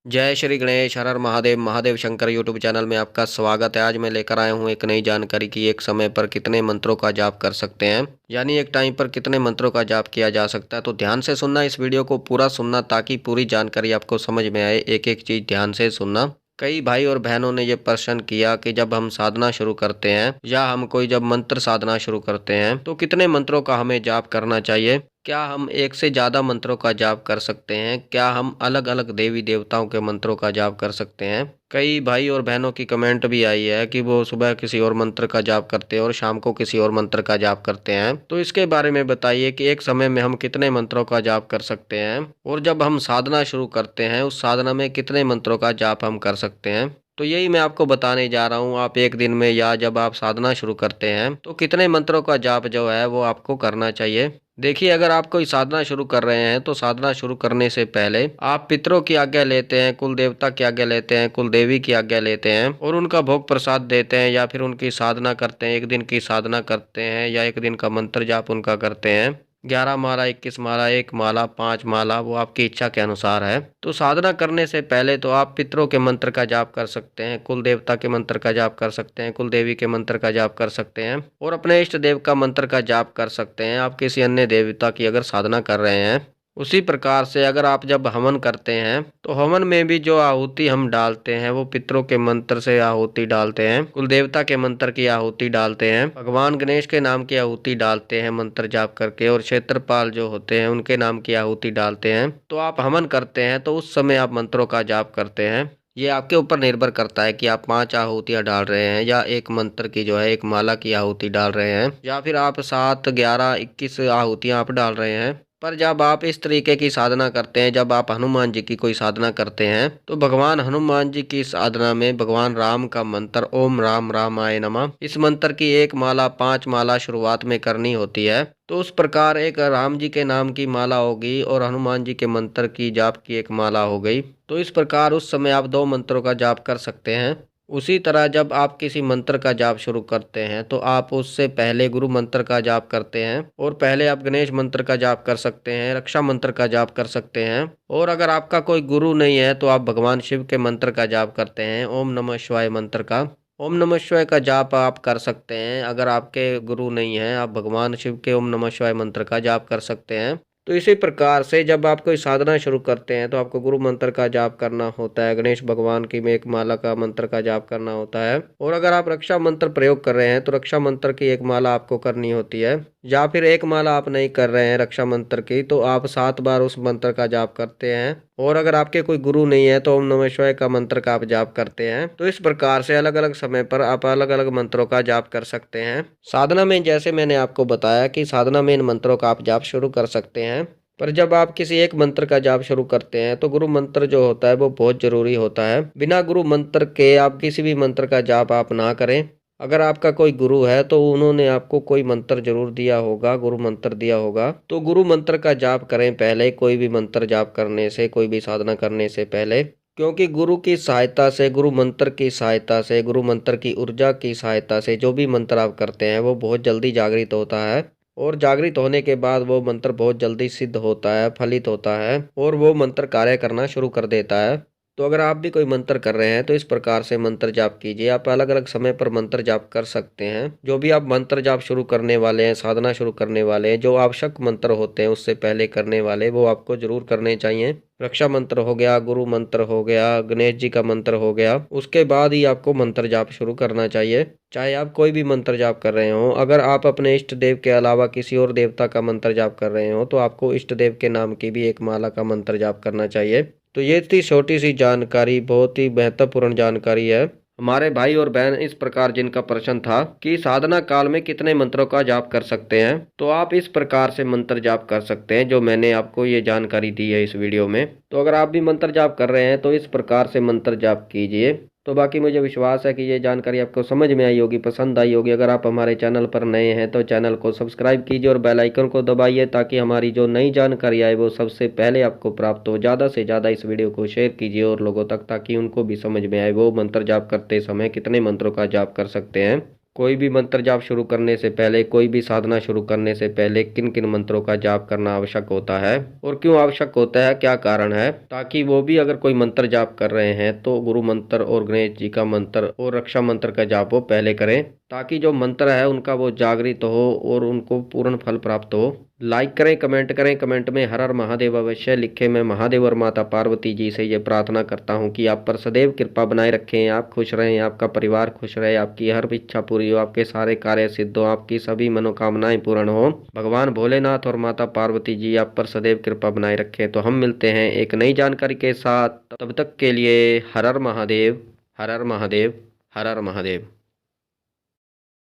जय श्री गणेश हर हर Mahadev Mahadev Shankar YouTube channel में आपका स्वागत है। आज मैं लेकर आया हूँ एक नई जानकारी कि एक समय पर कितने मंत्रों का जाप कर सकते हैं, यानी एक टाइम पर कितने मंत्रों का जाप किया जा सकता है। तो ध्यान से सुनना, इस वीडियो को पूरा सुनना ताकि पूरी जानकारी आपको समझ में आए। एक एक चीज ध्यान से सुनना। कई भाई और बहनों ने ये प्रश्न किया कि जब हम साधना शुरू करते हैं या हम कोई जब मंत्र साधना शुरू करते हैं तो कितने मंत्रों का हमें जाप करना चाहिए। क्या हम एक से ज़्यादा मंत्रों का जाप कर सकते हैं? क्या हम अलग अलग देवी देवताओं के मंत्रों का जाप कर सकते हैं? कई भाई और बहनों की कमेंट भी आई है कि वो सुबह किसी और मंत्र का जाप करते हैं और शाम को किसी और मंत्र का जाप करते हैं। तो इसके बारे में बताइए कि एक समय में हम कितने मंत्रों का जाप कर सकते हैं, और जब हम साधना शुरू करते हैं उस साधना में कितने मंत्रों का जाप हम कर सकते हैं। तो यही मैं आपको बताने जा रहा हूँ। आप एक दिन में या जब आप साधना शुरू करते हैं तो कितने मंत्रों का जाप जो है वो आपको करना चाहिए। देखिए, अगर आप कोई साधना शुरू कर रहे हैं तो साधना शुरू करने से पहले आप पितरों की आज्ञा लेते हैं, कुल देवता की आज्ञा लेते हैं, कुल देवी की आज्ञा लेते हैं और उनका भोग प्रसाद देते हैं, या फिर उनकी साधना करते हैं। एक दिन की साधना करते हैं या एक दिन का मंत्र जाप उनका करते हैं। 11 माला, 21 माला, 1 माला, 5 माला, वो आपकी इच्छा के अनुसार है। तो साधना करने से पहले तो आप पितरों के मंत्र का जाप कर सकते हैं, कुल देवता के मंत्र का जाप कर सकते हैं, कुल देवी के मंत्र का जाप कर सकते हैं और अपने इष्ट देव का मंत्र का जाप कर सकते हैं। आप किसी अन्य देवता की अगर साधना कर रहे हैं, उसी प्रकार से अगर आप जब हवन करते हैं तो हवन में भी जो आहुति हम डालते हैं वो पितरों के मंत्र से आहुति डालते हैं, कुल देवता के मंत्र की आहुति डालते हैं, भगवान गणेश के नाम की आहुति डालते हैं मंत्र जाप करके, और क्षेत्रपाल जो होते हैं उनके नाम की आहुति डालते हैं। तो आप हवन करते हैं तो उस समय आप मंत्रों का जाप करते हैं। ये आपके ऊपर निर्भर करता है कि आप 5 आहुतियां डाल रहे हैं या एक मंत्र की जो है एक माला की आहुति डाल रहे हैं, या फिर आप 7, 11, 21 आहुतियां आप डाल रहे हैं। पर जब आप इस तरीके की साधना करते हैं, जब आप हनुमान जी की कोई साधना करते हैं तो भगवान हनुमान जी की साधना में भगवान राम का मंत्र ओम राम रामाय नमः, इस मंत्र की एक माला 5 माला शुरुआत में करनी होती है। तो उस प्रकार एक राम जी के नाम की माला होगी और हनुमान जी के मंत्र की जाप की एक माला हो गई। तो इस प्रकार उस समय आप 2 मंत्रों का जाप कर सकते हैं। उसी तरह जब आप किसी मंत्र का जाप शुरू करते हैं तो आप उससे पहले गुरु मंत्र का जाप करते हैं, और पहले आप गणेश मंत्र का जाप कर सकते हैं, रक्षा मंत्र का जाप कर सकते हैं। और अगर आपका कोई गुरु नहीं है तो आप भगवान शिव के मंत्र का जाप करते हैं, ओम नमः शिवाय मंत्र का। ओम नमः शिवाय का जाप आप कर सकते हैं। अगर आपके गुरु नहीं है, आप भगवान शिव के ओम नमः शिवाय मंत्र का जाप कर सकते हैं। तो इसी प्रकार से जब आप कोई साधना शुरू करते हैं तो आपको गुरु मंत्र का जाप करना होता है, गणेश भगवान की में एक माला का मंत्र का जाप करना होता है, और अगर आप रक्षा मंत्र प्रयोग कर रहे हैं तो रक्षा मंत्र की एक माला आपको करनी होती है। या फिर एक माला आप नहीं कर रहे हैं रक्षा मंत्र की तो आप 7 बार उस मंत्र का जाप करते हैं। और अगर आपके कोई गुरु नहीं है तो ओम नमः शिवाय का मंत्र का आप जाप करते हैं। तो इस प्रकार से अलग अलग समय पर आप अलग अलग मंत्रों का जाप कर सकते हैं। साधना में जैसे मैंने आपको बताया कि साधना में इन मंत्रों का आप जाप शुरू कर सकते हैं, पर जब आप किसी एक मंत्र का जाप शुरू करते हैं तो गुरु मंत्र जो होता है वो बहुत जरूरी होता है। बिना गुरु मंत्र के आप किसी भी मंत्र का जाप आप ना करें। अगर आपका कोई गुरु है तो उन्होंने आपको कोई मंत्र जरूर दिया होगा, गुरु मंत्र दिया होगा, तो गुरु मंत्र का जाप करें पहले, कोई भी मंत्र जाप करने से, कोई भी साधना करने से पहले। क्योंकि गुरु की सहायता से, गुरु मंत्र की सहायता से, गुरु मंत्र की ऊर्जा की सहायता से जो भी मंत्र आप करते हैं वो बहुत जल्दी जागृत होता है, और जागृत होने के बाद वो मंत्र बहुत जल्दी सिद्ध होता है, फलित होता है, और वो मंत्र कार्य करना शुरू कर देता है। तो अगर आप भी कोई मंत्र कर रहे हैं तो इस प्रकार से मंत्र जाप कीजिए। आप अलग अलग समय पर मंत्र जाप कर सकते हैं। जो भी आप मंत्र जाप शुरू करने वाले हैं, साधना शुरू करने वाले हैं, जो आवश्यक मंत्र होते हैं उससे पहले करने वाले, वो आपको जरूर करने चाहिए। रक्षा मंत्र हो गया, गुरु मंत्र हो गया, गणेश जी का मंत्र हो गया, उसके बाद ही आपको मंत्र जाप शुरू करना चाहिए। चाहे आप कोई भी मंत्र जाप कर रहे हो, अगर आप अपने इष्ट देव के अलावा किसी और देवता का मंत्र जाप कर रहे हो तो आपको इष्ट देव के नाम की भी एक माला का मंत्र जाप करना चाहिए। तो ये थी छोटी सी जानकारी, बहुत ही महत्वपूर्ण जानकारी है। हमारे भाई और बहन इस प्रकार जिनका प्रश्न था कि साधना काल में कितने मंत्रों का जाप कर सकते हैं, तो आप इस प्रकार से मंत्र जाप कर सकते हैं जो मैंने आपको ये जानकारी दी है इस वीडियो में। तो अगर आप भी मंत्र जाप कर रहे हैं तो इस प्रकार से मंत्र जाप कीजिए। तो बाकी मुझे विश्वास है कि ये जानकारी आपको समझ में आई होगी, पसंद आई होगी। अगर आप हमारे चैनल पर नए हैं तो चैनल को सब्सक्राइब कीजिए और बेल आइकन को दबाइए ताकि हमारी जो नई जानकारी आए वो सबसे पहले आपको प्राप्त हो। ज़्यादा से ज़्यादा इस वीडियो को शेयर कीजिए और लोगों तक, ताकि उनको भी समझ में आए वो मंत्र जाप करते समय कितने मंत्रों का जाप कर सकते हैं। कोई भी मंत्र जाप शुरू करने से पहले, कोई भी साधना शुरू करने से पहले किन किन मंत्रों का जाप करना आवश्यक होता है और क्यों आवश्यक होता है, क्या कारण है, ताकि वो भी अगर कोई मंत्र जाप कर रहे हैं तो गुरु मंत्र और गणेश जी का मंत्र और रक्षा मंत्र का जाप वो पहले करें, ताकि जो मंत्र है उनका वो जागृत हो और उनको पूर्ण फल प्राप्त हो। लाइक करें, कमेंट में हर हर महादेव अवश्य लिखें। मैं महादेव और माता पार्वती जी से ये प्रार्थना करता हूँ कि आप पर सदैव कृपा बनाए रखें, आप खुश रहें, आपका परिवार खुश रहे, आपकी हर इच्छा पूरी हो, आपके सारे कार्य सिद्ध हो, आपकी सभी मनोकामनाएं पूर्ण हो। भगवान भोलेनाथ और माता पार्वती जी आप पर सदैव कृपा बनाए रखें। तो हम मिलते हैं एक नई जानकारी के साथ, तब तक के लिए हर हर महादेव, हर हर महादेव, हर हर महादेव।